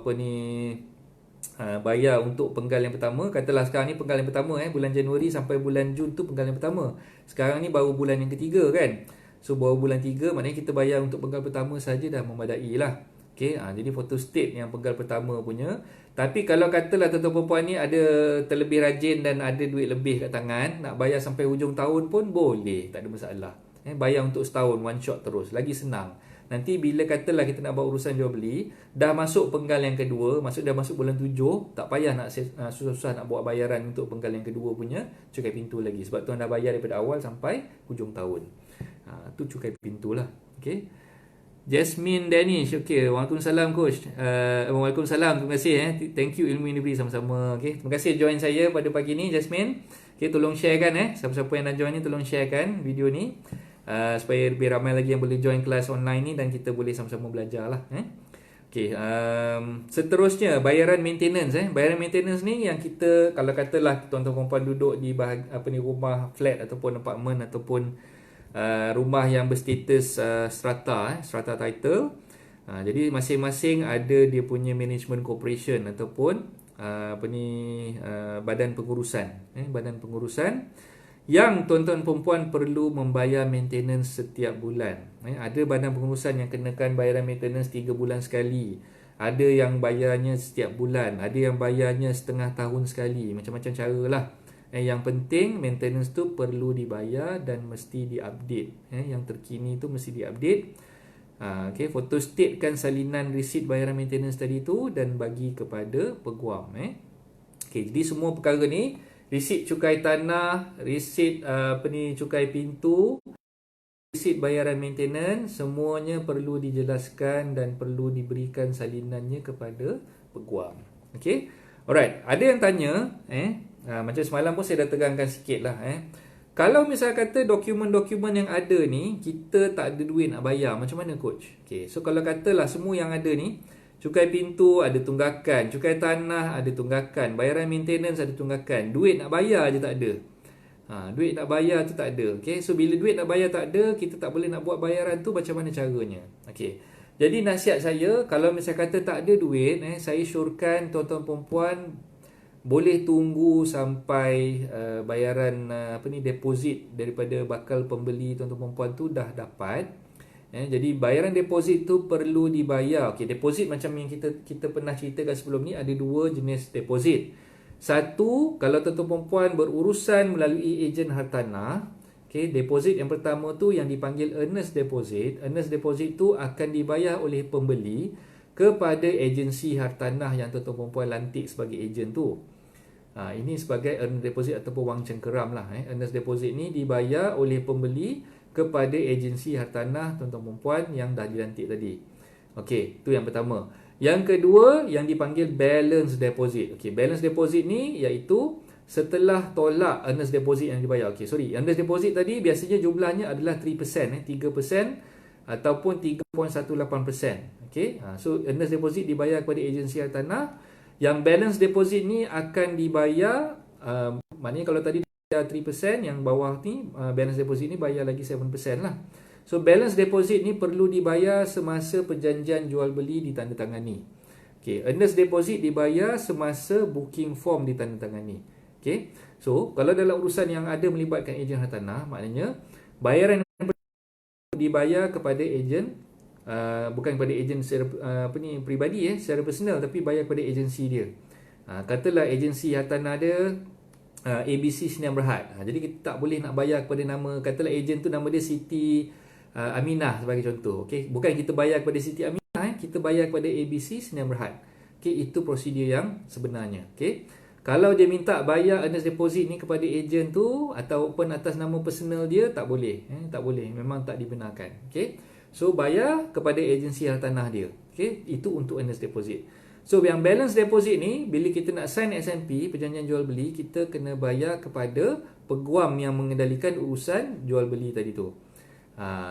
bayar untuk penggal yang pertama, katalah sekarang ni penggal yang pertama bulan Januari sampai bulan Jun tu penggal yang pertama. Sekarang ni baru bulan yang ketiga kan. So baru bulan 3, maknanya kita bayar untuk penggal pertama saja dah memadai lah. Okay, jadi photostat yang penggal pertama punya. Tapi kalau katalah tuan-tuan perempuan ni ada terlebih rajin dan ada duit lebih kat tangan, nak bayar sampai hujung tahun pun boleh, tak ada masalah. Bayar untuk setahun, one shot terus, lagi senang. Nanti bila katalah kita nak buat urusan jual beli, dah masuk penggal yang kedua, dah masuk bulan 7, tak payah nak susah-susah nak buat bayaran untuk penggal yang kedua punya cukai pintu lagi. Sebab tuan dah bayar daripada awal sampai hujung tahun. Tu cukai pintu lah. Okay. Jasmine Danish. Okey, Waalaikumsalam coach. Waalaikumsalam. Terima kasih Thank you, ilmu yang diberi sama-sama. Okey, terima kasih join saya pada pagi ni Jasmine. Okey, tolong sharekan siapa-siapa yang dah join ni tolong sharekan video ni supaya lebih ramai lagi yang boleh join kelas online ni dan kita boleh sama-sama belajar lah Okey, seterusnya bayaran maintenance Bayaran maintenance ni yang kita kalau katalah tuan-tuan perempuan duduk di rumah flat ataupun apartment ataupun rumah yang berstatus strata title. Jadi masing-masing ada dia punya management corporation ataupun badan pengurusan badan pengurusan yang tuan-tuan perempuan perlu membayar maintenance setiap bulan. Ada badan pengurusan yang kenakan bayaran maintenance 3 bulan sekali. Ada yang bayarnya setiap bulan, ada yang bayarnya setengah tahun sekali. Macam-macam cara lah. Yang penting maintenance tu perlu dibayar dan mesti diupdate. Yang terkini tu mesti diupdate. Okay, fotostatekan salinan resit bayaran maintenance tadi tu dan bagi kepada peguam. Okay, jadi semua perkara ni, resit cukai tanah, resit cukai pintu, resit bayaran maintenance, semuanya perlu dijelaskan dan perlu diberikan salinannya kepada peguam. Okay, alright. Ada yang tanya, macam semalam pun saya dah terangkan sikit lah Kalau misal kata dokumen-dokumen yang ada ni kita tak ada duit nak bayar, macam mana coach? Okay, so kalau katalah semua yang ada ni, cukai pintu ada tunggakan, cukai tanah ada tunggakan, bayaran maintenance ada tunggakan, duit nak bayar je tak ada. Duit nak bayar tu tak ada. Okay, so bila duit nak bayar tak ada, kita tak boleh nak buat bayaran tu, macam mana caranya? Okay, jadi nasihat saya, kalau misal kata tak ada duit, saya syorkan tuan-tuan perempuan boleh tunggu sampai bayaran deposit daripada bakal pembeli tuan-tuan perempuan tu dah dapat. Jadi bayaran deposit tu perlu dibayar. Okey, deposit macam yang kita pernah ceritakan sebelum ni, ada dua jenis deposit. Satu, kalau tuan-tuan perempuan berurusan melalui ejen hartanah, okey, deposit yang pertama tu yang dipanggil earnest deposit. Earnest deposit tu akan dibayar oleh pembeli kepada agensi hartanah yang tuan-tuan perempuan lantik sebagai ejen tu. Ini sebagai earnest deposit ataupun wang cengkeram lah. Earnest deposit ni dibayar oleh pembeli kepada agensi hartanah tuan-tuan perempuan yang dah dilantik tadi. Okey, itu yang pertama. Yang kedua yang dipanggil balance deposit. Okey, balance deposit ni iaitu setelah tolak earnest deposit yang dibayar. Okey, sorry, earnest deposit tadi biasanya jumlahnya adalah 3%, 3% ataupun 3.18%. Okey, so earnest deposit dibayar kepada agensi hartanah. Yang balance deposit ni akan dibayar, maknanya kalau tadi dah 3%, yang bawah ni balance deposit ni bayar lagi 7% lah. So balance deposit ni perlu dibayar semasa perjanjian jual beli ditandatangani. Okay, earnest deposit dibayar semasa booking form ditandatangani. Okay, so kalau dalam urusan yang ada melibatkan ejen hartanah, maknanya bayaran dibayar kepada ejen, bukan kepada ejen peribadi secara personal, tapi bayar kepada agensi dia. Katalah agensi hartanah dia ABC Sdn Bhd. Jadi kita tak boleh nak bayar kepada nama, katalah ejen tu nama dia Siti Aminah sebagai contoh. Okey, bukan kita bayar kepada Siti Aminah, kita bayar kepada ABC Sdn Bhd. Okey, itu prosedur yang sebenarnya. Okey, kalau dia minta bayar earnest deposit ni kepada ejen tu ataupun atas nama personal dia, tak boleh. Tak boleh, memang tak dibenarkan. Okey, so bayar kepada agensi hartanah dia. Okey, itu untuk earnest deposit. So yang balance deposit ni, bila kita nak sign SMP, perjanjian jual beli, kita kena bayar kepada peguam yang mengendalikan urusan jual beli tadi tu.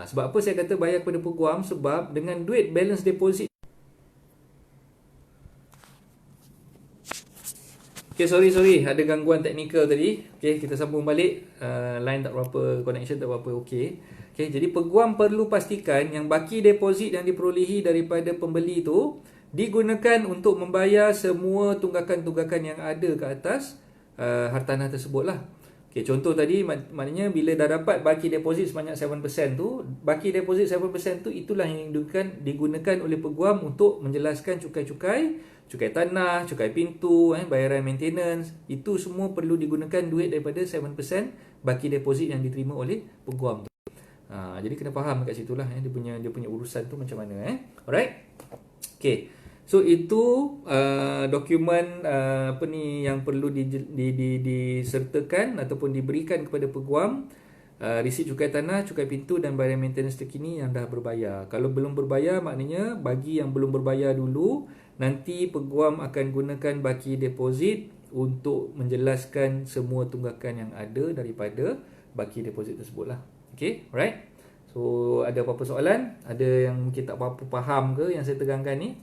Sebab apa saya kata bayar kepada peguam? Sebab dengan duit balance deposit. Okay, sorry, ada gangguan teknikal tadi. Okay, kita sambung balik. Line tak berapa, connection tak berapa okay. Okay, jadi peguam perlu pastikan yang baki deposit yang diperolehi daripada pembeli tu digunakan untuk membayar semua tunggakan-tunggakan yang ada ke atas hartanah tersebut lah. Okay, contoh tadi maknanya bila dah dapat baki deposit sebanyak 7% tu, baki deposit 7% tu itulah yang digunakan oleh peguam untuk menjelaskan cukai-cukai, cukai tanah, cukai pintu, bayaran maintenance. Itu semua perlu digunakan duit daripada 7% baki deposit yang diterima oleh peguam tu. Jadi kena faham kat situ lah dia punya urusan tu macam mana. Alright. Okay, so itu dokumen yang perlu disertakan ataupun diberikan kepada peguam Resit cukai tanah, cukai pintu dan bayaran maintenance terkini yang dah berbayar. Kalau belum berbayar, maknanya bagi yang belum berbayar dulu, nanti peguam akan gunakan baki deposit untuk menjelaskan semua tunggakan yang ada daripada baki deposit tersebut lah. Okay, alright. So ada apa-apa soalan? Ada yang mungkin tak apa-apa faham ke yang saya terangkan ni?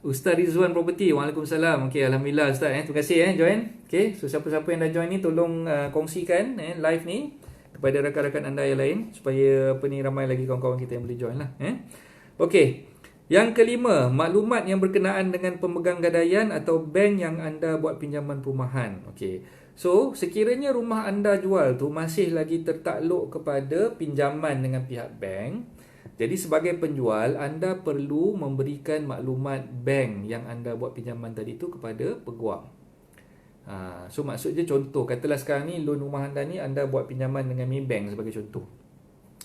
Ustaz Rizwan Property. Waalaikumsalam. Okey, alhamdulillah Ustaz terima kasih join. Okey, so siapa-siapa yang dah join ni tolong kongsikan live ni kepada rakan-rakan anda yang lain supaya ramai lagi kawan-kawan kita yang boleh join lah Okey. Yang kelima, maklumat yang berkenaan dengan pemegang gadaian atau bank yang anda buat pinjaman perumahan. Okey. So, sekiranya rumah anda jual tu masih lagi tertakluk kepada pinjaman dengan pihak bank, jadi sebagai penjual, anda perlu memberikan maklumat bank yang anda buat pinjaman tadi tu kepada peguam. So maksudnya contoh, katalah sekarang ni loan rumah anda ni anda buat pinjaman dengan Maybank sebagai contoh.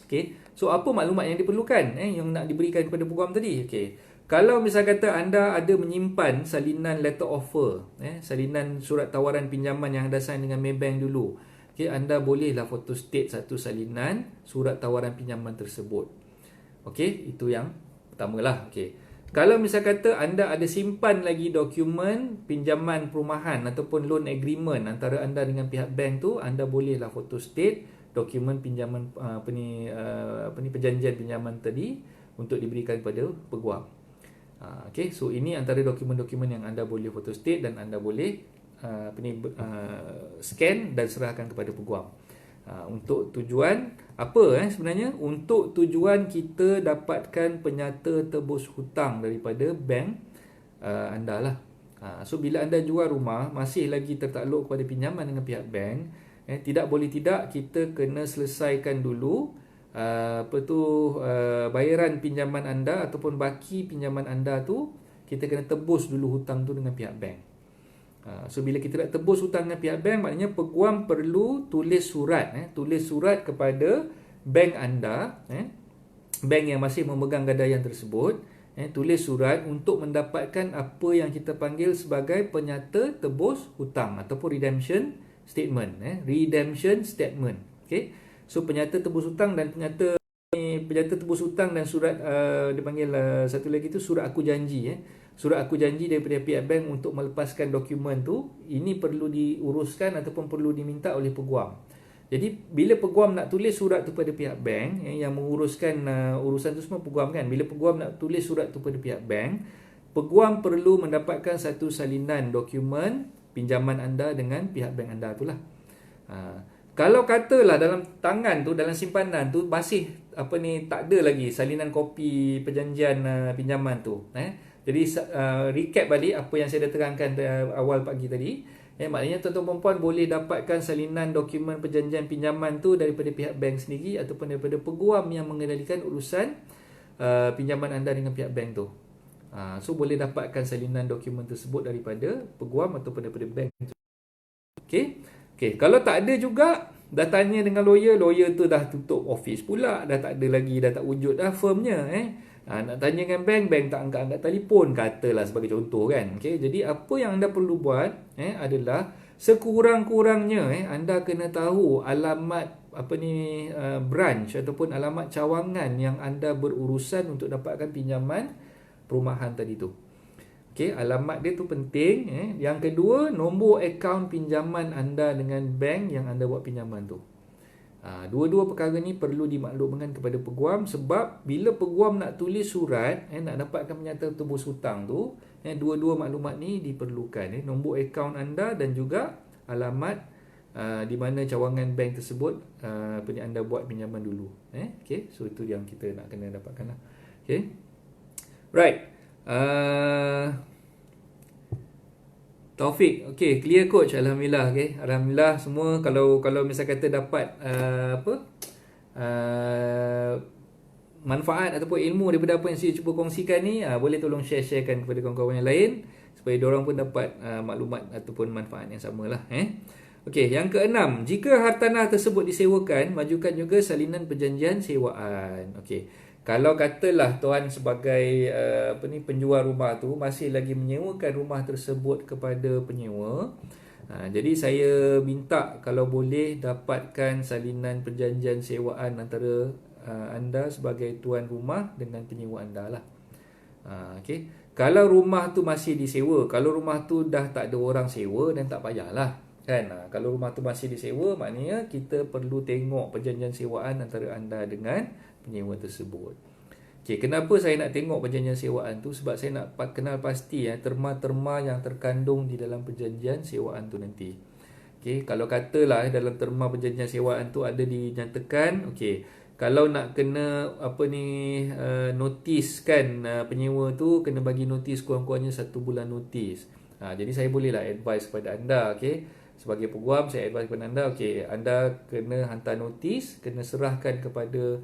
Okay. So apa maklumat yang diperlukan yang nak diberikan kepada peguam tadi? Okay. Kalau misal kata anda ada menyimpan salinan letter offer, salinan surat tawaran pinjaman yang anda sign dengan Maybank dulu, okay, anda bolehlah photostate satu salinan surat tawaran pinjaman tersebut. Okey, itu yang pertama lah. Okey. Kalau misal kata anda ada simpan lagi dokumen pinjaman perumahan ataupun loan agreement antara anda dengan pihak bank tu, anda bolehlah photostate dokumen pinjaman perjanjian pinjaman tadi untuk diberikan kepada peguam. Okey, so ini antara dokumen-dokumen yang anda boleh photostate dan anda boleh scan dan serahkan kepada peguam. Untuk tujuan apa sebenarnya? Untuk tujuan kita dapatkan penyata tebus hutang daripada bank anda lah. So bila anda jual rumah masih lagi tertakluk kepada pinjaman dengan pihak bank, tidak boleh tidak kita kena selesaikan dulu bayaran pinjaman anda ataupun baki pinjaman anda tu, kita kena tebus dulu hutang tu dengan pihak bank. So bila kita nak tebus hutang dengan pihak bank, maknanya peguam perlu tulis surat kepada bank anda, bank yang masih memegang gadaian tersebut, tulis surat untuk mendapatkan apa yang kita panggil sebagai penyata tebus hutang ataupun redemption statement. Redemption statement. Okay. So penyata tebus hutang dan penyata tebus hutang dan surat dipanggil satu lagi tu surat aku janji. Surat aku janji daripada pihak bank untuk melepaskan dokumen tu, ini perlu diuruskan ataupun perlu diminta oleh peguam. Jadi bila peguam nak tulis surat tu pada pihak bank, yang menguruskan urusan tu semua peguam kan. Bila peguam nak tulis surat tu pada pihak bank, peguam perlu mendapatkan satu salinan dokumen pinjaman anda dengan pihak bank anda tu lah. Kalau katalah dalam tangan tu, dalam simpanan tu masih tak ada lagi salinan kopi perjanjian pinjaman tu. Jadi recap balik apa yang saya dah terangkan awal pagi tadi. Maknanya tuan-tuan perempuan boleh dapatkan salinan dokumen perjanjian pinjaman tu daripada pihak bank sendiri ataupun daripada peguam yang mengendalikan urusan pinjaman anda dengan pihak bank tu. So boleh dapatkan salinan dokumen tersebut daripada peguam ataupun daripada bank. Okay. Kalau tak ada juga, dah tanya dengan lawyer tu dah tutup office pula, dah tak ada lagi, dah tak wujud dah firmnya. Nak tanya dengan bank tak angkat-angkat telefon, katalah sebagai contoh kan. Okay, jadi apa yang anda perlu buat adalah sekurang-kurangnya anda kena tahu alamat branch ataupun alamat cawangan yang anda berurusan untuk dapatkan pinjaman perumahan tadi tu. Okay, alamat dia tu penting. Yang kedua, nombor akaun pinjaman anda dengan bank yang anda buat pinjaman tu. Dua-dua perkara ni perlu dimaklumkan kepada peguam, sebab bila peguam nak tulis surat, nak dapatkan penyata tebus hutang tu, dua-dua maklumat ni diperlukan. Nombor akaun anda dan juga alamat di mana cawangan bank tersebut anda buat pinjaman dulu. Okay, so itu yang kita nak kena dapatkan lah. Okay, right. Taufik, okay, clear coach, alhamdulillah. Okay, alhamdulillah semua. Kalau misal kata dapat manfaat ataupun ilmu daripada apa yang saya cuba kongsikan ni, boleh tolong sharekan kepada kawan-kawan yang lain supaya diorang pun dapat maklumat ataupun manfaat yang samalah. Okey, yang keenam, jika hartanah tersebut disewakan, majukan juga salinan perjanjian sewaan. Okey. Kalau katalah tuan sebagai penjual rumah tu masih lagi menyewakan rumah tersebut kepada penyewa, Jadi saya minta kalau boleh dapatkan salinan perjanjian sewaan antara anda sebagai tuan rumah dengan penyewa anda lah. Okay. Kalau rumah tu masih disewa, kalau rumah tu dah tak ada orang sewa dan tak payahlah kan. Kalau rumah tu masih disewa, maknanya kita perlu tengok perjanjian sewaan antara anda dengan penyewa tersebut. Okay, kenapa saya nak tengok perjanjian sewaan tu? Sebab saya nak kenal pasti terma-terma yang terkandung di dalam perjanjian sewaan tu nanti. Okay, kalau katalah dalam terma perjanjian sewaan tu ada dinyatakan, okay, kalau nak kena notis kan, penyewa tu kena bagi notis kurang-kurangnya 1 bulan notis. Jadi saya bolehlah advise kepada anda, okay. Sebagai peguam saya advise kepada anda, okay, anda kena hantar notis, kena serahkan kepada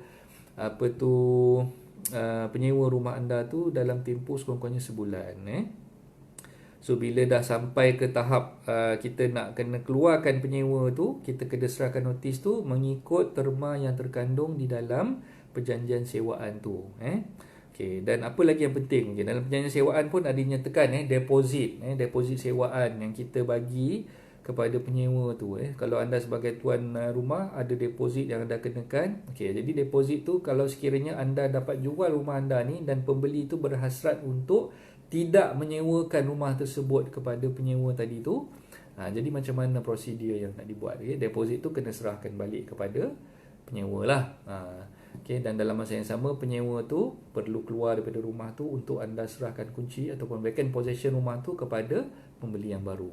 penyewa rumah anda tu dalam tempoh sekurang-kurangnya sebulan. So bila dah sampai ke tahap kita nak kena keluarkan penyewa tu, kita kena serahkan notis tu mengikut terma yang terkandung di dalam perjanjian sewaan tu. Okay, dan apa lagi yang penting, okay, dalam perjanjian sewaan pun ada dinyatakan deposit sewaan yang kita bagi kepada penyewa tu. Kalau anda sebagai tuan rumah ada deposit yang anda kenakan. Okay, jadi deposit tu kalau sekiranya anda dapat jual rumah anda ni dan pembeli tu berhasrat untuk tidak menyewakan rumah tersebut kepada penyewa tadi tu, jadi macam mana prosedur yang nak dibuat? Deposit tu kena serahkan balik kepada penyewa lah. Okay, dan dalam masa yang sama penyewa tu perlu keluar daripada rumah tu untuk anda serahkan kunci ataupun vacant possession rumah tu kepada pembeli yang baru.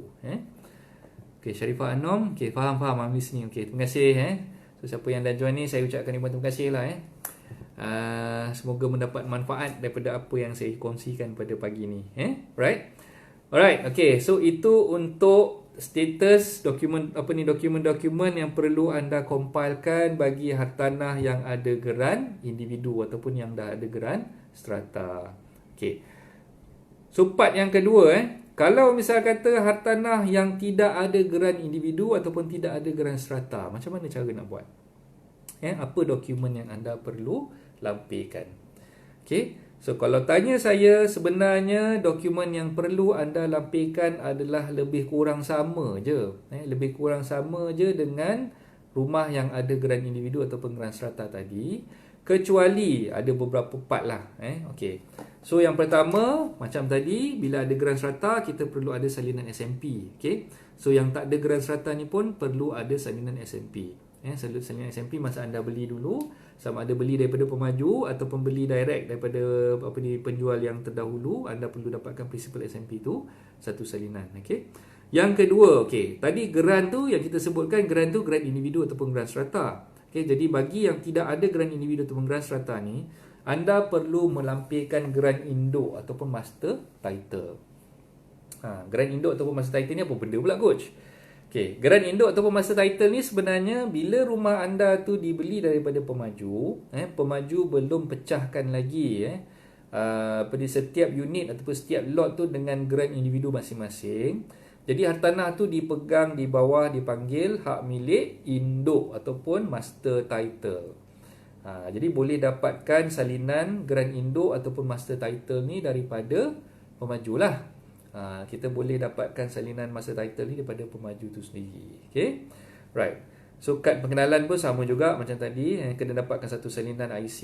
Okay, Sharifah Anom, okay, faham I'm listening. Okay, terima kasih. So siapa yang dah join ni, saya ucapkan ribuan terima kasih lah. Semoga mendapat manfaat daripada apa yang saya kongsikan pada pagi ni. Right? Alright, okay. So itu untuk status dokumen-dokumen yang perlu anda compilekan bagi hartanah yang ada geran individu ataupun yang dah ada geran strata. Okay. So part yang kedua, kalau misal kata hartanah yang tidak ada geran individu ataupun tidak ada geran strata, macam mana cara nak buat? Apa dokumen yang anda perlu lampirkan? Okay. So kalau tanya saya, sebenarnya dokumen yang perlu anda lampirkan adalah lebih kurang sama je. Lebih kurang sama je dengan rumah yang ada geran individu ataupun geran strata tadi. Kecuali ada beberapa part lah. Okay. So yang pertama, macam tadi, bila ada geran strata, kita perlu ada salinan SMP. Okay. So yang tak ada geran strata ni pun perlu ada salinan SMP. Salinan SMP masa anda beli dulu, sama ada beli daripada pemaju ataupun beli direct daripada penjual yang terdahulu, anda perlu dapatkan prinsipal SMP tu, satu salinan. Okay. Yang kedua, okay, tadi geran tu yang kita sebutkan, geran tu geran individu ataupun geran strata. Okay, jadi bagi yang tidak ada geran individu ataupun geran strata ni, anda perlu melampirkan geran induk ataupun master title. Geran induk ataupun master title ni apa benda pula coach? Okay, geran induk ataupun master title ni sebenarnya bila rumah anda tu dibeli daripada pemaju, pemaju belum pecahkan lagi pada setiap unit ataupun setiap lot tu dengan geran individu masing-masing. Jadi hartanah tu dipegang di bawah dipanggil hak milik induk ataupun master title. Jadi boleh dapatkan salinan geran induk ataupun master title ni daripada pemaju lah. Kita boleh dapatkan salinan master title ni daripada pemaju tu sendiri. Okay, right. So kad pengenalan pun sama juga macam tadi, kena dapatkan satu salinan IC.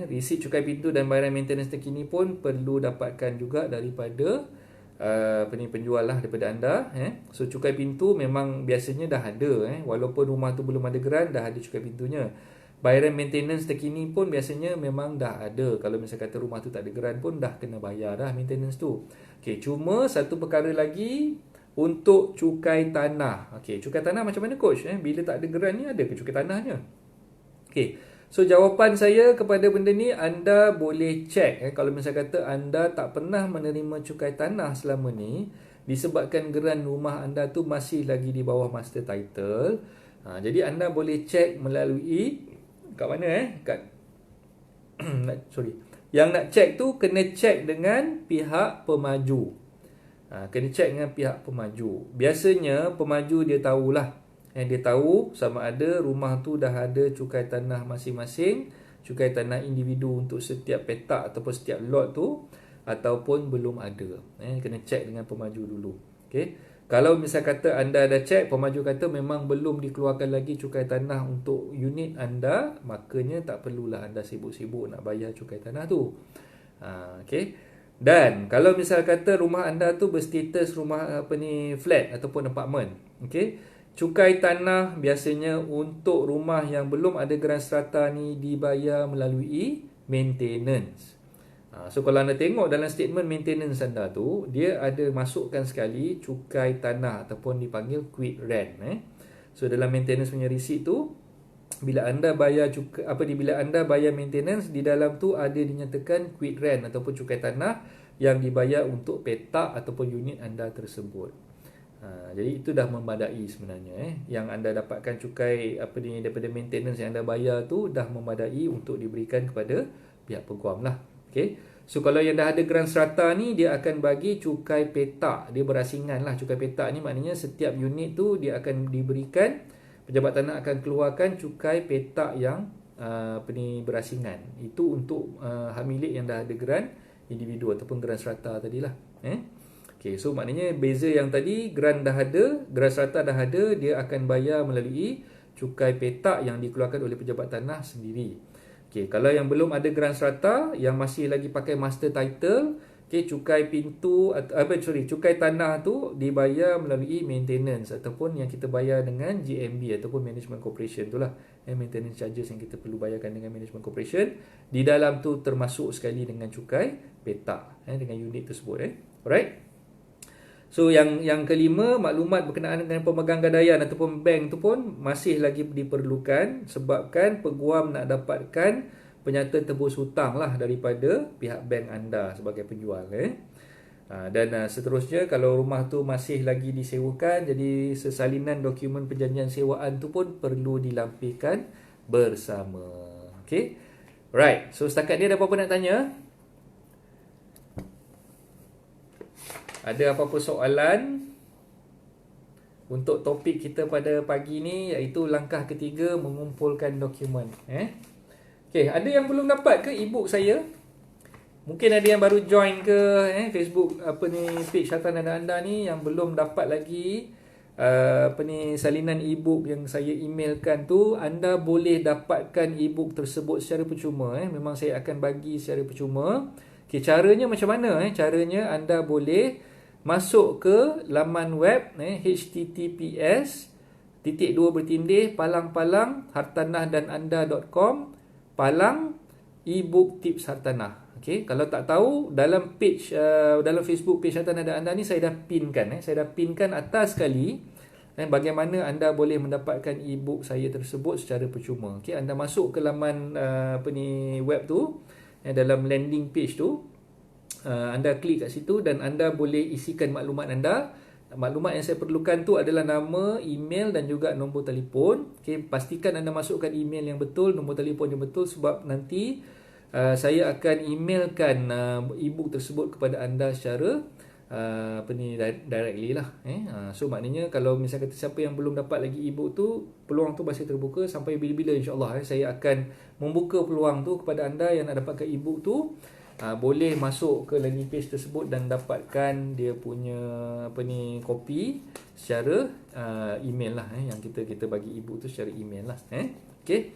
Resit cukai pintu dan bayaran maintenance terkini pun perlu dapatkan juga daripada penjual lah, daripada anda. So cukai pintu memang biasanya dah ada, walaupun rumah tu belum ada geran, dah ada cukai pintunya. Bayaran maintenance terkini pun biasanya memang dah ada. Kalau misalnya kata rumah tu tak ada geran pun dah kena bayar dah maintenance tu. Okay, cuma satu perkara lagi untuk cukai tanah. Okay, cukai tanah macam mana coach? Bila tak ada geran ni, ada ke cukai tanahnya? Okay, so jawapan saya kepada benda ni, anda boleh cek. Kalau misalnya kata anda tak pernah menerima cukai tanah selama ni, disebabkan geran rumah anda tu masih lagi di bawah master title. Jadi anda boleh cek melalui kat mana sorry. Yang nak cek tu kena cek dengan pihak pemaju. Kena cek dengan pihak pemaju. Biasanya pemaju dia tahulah. Dia tahu sama ada rumah tu dah ada cukai tanah masing-masing, cukai tanah individu untuk setiap petak ataupun setiap lot tu, ataupun belum ada. Kena cek dengan pemaju dulu. Okay. Kalau misal kata anda dah cek, pemaju kata memang belum dikeluarkan lagi cukai tanah untuk unit anda, makanya tak perlulah anda sibuk-sibuk nak bayar cukai tanah tu. Okey. Dan kalau misal kata rumah anda tu berstatus rumah flat ataupun apartment, okey. Cukai tanah biasanya untuk rumah yang belum ada geran strata ni dibayar melalui maintenance. So kalau anda tengok dalam statement maintenance anda tu, dia ada masukkan sekali cukai tanah ataupun dipanggil quit rent. So dalam maintenance punya receipt tu, bila anda bayar bila anda bayar maintenance, di dalam tu ada dinyatakan quit rent ataupun cukai tanah yang dibayar untuk petak ataupun unit anda tersebut. Jadi itu dah memadai sebenarnya. Yang anda dapatkan cukai daripada maintenance yang anda bayar tu dah memadai untuk diberikan kepada pihak peguam lah. Okay. So kalau yang dah ada geran strata ni, dia akan bagi cukai petak. Dia berasingan lah. Cukai petak ni maknanya setiap unit tu dia akan diberikan, pejabat tanah akan keluarkan cukai petak yang berasingan. Itu untuk hak milik yang dah ada geran individu ataupun geran strata tadilah. Okay, so maknanya beza yang tadi, geran dah ada, geran strata dah ada, dia akan bayar melalui cukai petak yang dikeluarkan oleh pejabat tanah sendiri. Okay, kalau yang belum ada geran strata, yang masih lagi pakai master title, okay, cukai cukai tanah tu dibayar melalui maintenance ataupun yang kita bayar dengan GMB ataupun management corporation tu lah. Maintenance charges yang kita perlu bayarkan dengan management corporation, di dalam tu termasuk sekali dengan cukai petak dengan unit tersebut. Alright. So yang kelima, maklumat berkenaan dengan pemegang gadaian ataupun bank tu pun masih lagi diperlukan, sebabkan peguam nak dapatkan penyata tebus hutang lah daripada pihak bank anda sebagai penjual. Dan seterusnya, kalau rumah tu masih lagi disewakan, jadi sesalinan dokumen perjanjian sewaan tu pun perlu dilampirkan bersama. Okay. Right. So setakat ni ada apa-apa nak tanya? Ada apa-apa soalan untuk topik kita pada pagi ni, iaitu langkah ketiga, mengumpulkan dokumen. Okay, ada yang belum dapat ke e-book saya? Mungkin ada yang baru join ke Facebook page Hartanah dan Anda ni, yang belum dapat lagi salinan e-book yang saya emailkan tu. Anda boleh dapatkan e-book tersebut secara percuma. Memang saya akan bagi secara percuma. Okay, caranya macam mana? Caranya anda boleh masuk ke laman web https://hartanahdananda.com /e-book tips hartanah. Okay, kalau tak tahu, dalam page dalam Facebook page Hartanah dan Anda ni saya dah pinkan. Saya dah pinkan atas sekali bagaimana anda boleh mendapatkan e-book saya tersebut secara percuma. Okay, anda masuk ke laman web tu, dalam landing page tu, anda klik kat situ dan anda boleh isikan maklumat anda. Maklumat yang saya perlukan tu adalah nama, email dan juga nombor telefon. Okay, pastikan anda masukkan email yang betul, nombor telefon yang betul, sebab nanti saya akan emailkan e-book tersebut kepada anda secara directly lah. So maknanya kalau misalnya kata siapa yang belum dapat lagi e-book tu, peluang tu masih terbuka sampai bila-bila, insyaAllah saya akan membuka peluang tu kepada anda yang nak dapatkan e-book tu. Boleh masuk ke landing page tersebut dan dapatkan dia punya kopi secara email lah. Yang kita bagi e-book tu secara email lah. Okay.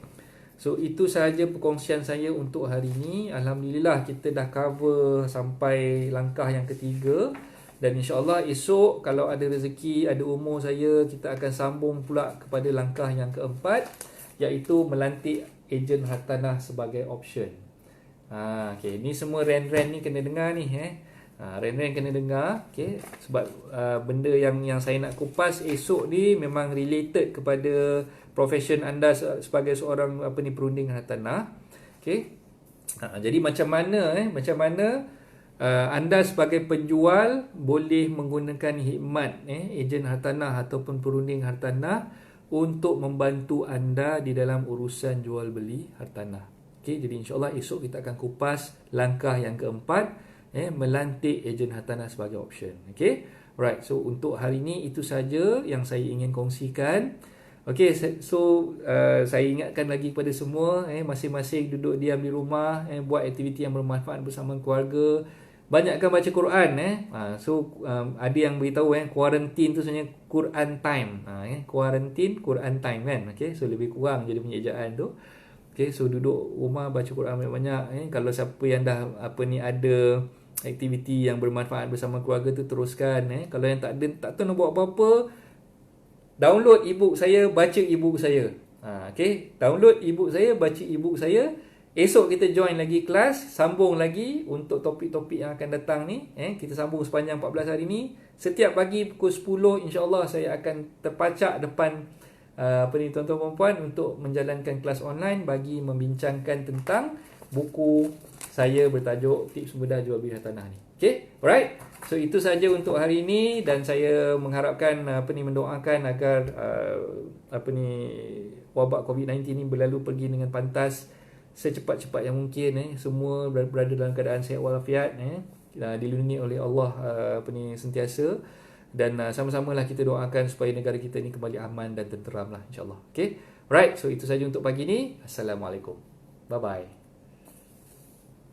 So itu sahaja perkongsian saya untuk hari ini. Alhamdulillah kita dah cover sampai langkah yang ketiga. Dan insyaAllah esok kalau ada rezeki, ada umur saya, kita akan sambung pula kepada langkah yang keempat, iaitu melantik ejen hartanah sebagai option. Okay, ni semua rent-rent ni kena dengar ni. Rent-rent kena dengar. Okay, sebab benda yang saya nak kupas esok ni memang related kepada profession anda sebagai seorang perunding hartanah. Okay. Jadi macam mana anda sebagai penjual boleh menggunakan khidmat ejen hartanah ataupun perunding hartanah untuk membantu anda di dalam urusan jual beli hartanah. Okay, jadi insyaAllah esok kita akan kupas langkah yang keempat, melantik ejen hartanah sebagai option. Okay, right. So untuk hari ini itu saja yang saya ingin kongsikan. Okay, so saya ingatkan lagi kepada semua, masing-masing duduk diam di rumah, buat aktiviti yang bermanfaat bersama keluarga, banyakkan baca Quran So ada yang beritahu quarantine tu sebenarnya Quran time. Quarantine Quran time kan. Okey, so lebih kurang jadi punya ejaan tu. Okey, so duduk rumah baca Quran banyak-banyak. Kalau siapa yang dah ada aktiviti yang bermanfaat bersama keluarga tu teruskan. Kalau yang tak tahu nak buat apa-apa, download ebook saya, baca ebook saya. Okey, download ebook saya, baca ebook saya. Esok kita join lagi kelas, sambung lagi untuk topik-topik yang akan datang ni. Kita sambung sepanjang 14 hari ni. Setiap pagi pukul 10 insya-Allah saya akan terpacak depan tuan-tuan perempuan untuk menjalankan kelas online bagi membincangkan tentang buku saya bertajuk Tips Mudah Jual Beli Tanah ni. Okay, alright. So itu saja untuk hari ini dan saya mengharapkan mendoakan agar wabak COVID-19 ni berlalu pergi dengan pantas secepat-cepat yang mungkin. Semua berada dalam keadaan sihat walafiat, dilindungi oleh Allah sentiasa, dan sama-samalah kita doakan supaya negara kita ni kembali aman dan tenteram lah, insya-Allah. Okay, right. So itu saja untuk pagi ni. Assalamualaikum. Bye bye.